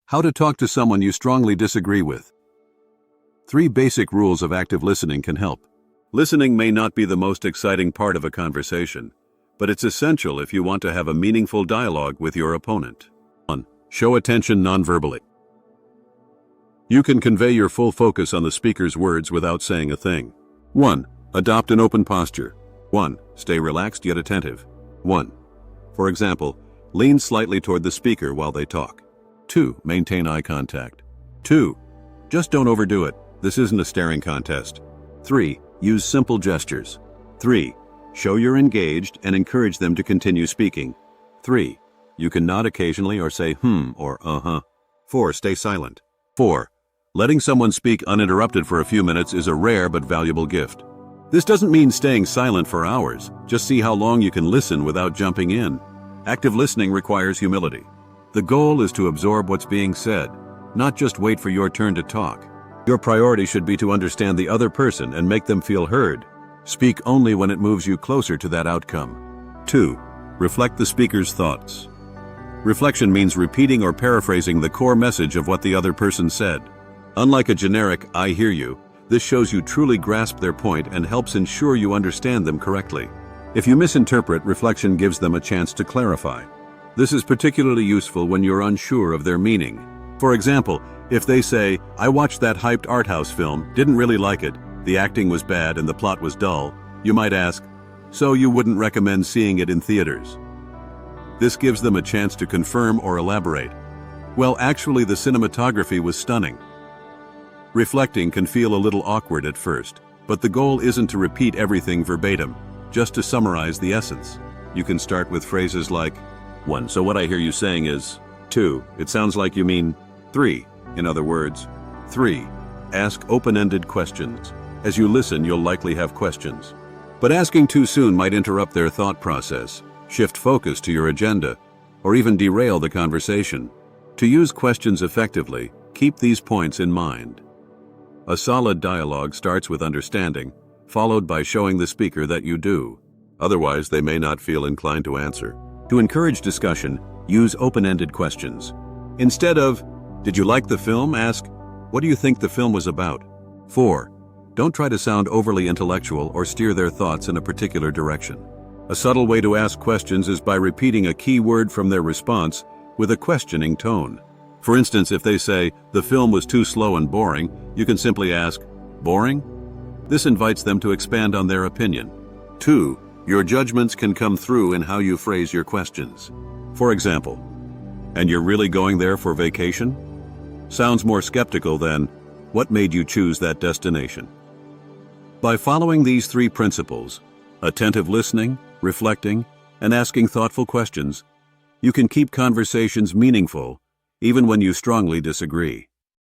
How to talk to someone you strongly disagree with. 3 basic rules of active listening can help. Listening may not be the most exciting part of a conversation, but it's essential if you want to have a meaningful dialogue with your opponent. 1. Show attention nonverbally. You can convey your full focus on the speaker's words without saying a thing. 1. Adopt an open posture. 1. Stay relaxed yet attentive. 1. For example, lean slightly toward the speaker while they talk. 2. Maintain eye contact. 2. Just don't overdo it. This isn't a staring contest. 3. Use simple gestures. 3. Show you're engaged and encourage them to continue speaking. 3. You can nod occasionally or say or uh-huh. 4. Stay silent. 4. Letting someone speak uninterrupted for a few minutes is a rare but valuable gift. This doesn't mean staying silent for hours. Just see how long you can listen without jumping in. Active listening requires humility. The goal is to absorb what's being said, not just wait for your turn to talk. Your priority should be to understand the other person and make them feel heard. Speak only when it moves you closer to that outcome. 2. Reflect the speaker's thoughts. Reflection means repeating or paraphrasing the core message of what the other person said. Unlike a generic "I hear you," this shows you truly grasp their point and helps ensure you understand them correctly. If you misinterpret, reflection gives them a chance to clarify. This is particularly useful when you're unsure of their meaning. For example, if they say, "I watched that hyped art house film, didn't really like it, the acting was bad and the plot was dull," you might ask, "So you wouldn't recommend seeing it in theaters?" This gives them a chance to confirm or elaborate. "Well, actually, the cinematography was stunning." Reflecting can feel a little awkward at first, but the goal isn't to repeat everything verbatim, just to summarize the essence. You can start with phrases like, 1. So what I hear you saying is, 2. It sounds like you mean, 3. In other words, 3. Ask open-ended questions. As you listen, you'll likely have questions. But asking too soon might interrupt their thought process, shift focus to your agenda, or even derail the conversation. To use questions effectively, keep these points in mind. A solid dialogue starts with understanding, followed by showing the speaker that you do. Otherwise, they may not feel inclined to answer. To encourage discussion, use open-ended questions. Instead of, "Did you like the film?" ask, "What do you think the film was about?" 4. Don't try to sound overly intellectual or steer their thoughts in a particular direction. A subtle way to ask questions is by repeating a key word from their response with a questioning tone. For instance, if they say, "The film was too slow and boring," you can simply ask, "Boring?" This invites them to expand on their opinion. 2. Your judgments can come through in how you phrase your questions. For example, "And you're really going there for vacation?" Sounds more skeptical than, "What made you choose that destination?" By following these 3 principles, attentive listening, reflecting, and asking thoughtful questions, you can keep conversations meaningful even when you strongly disagree.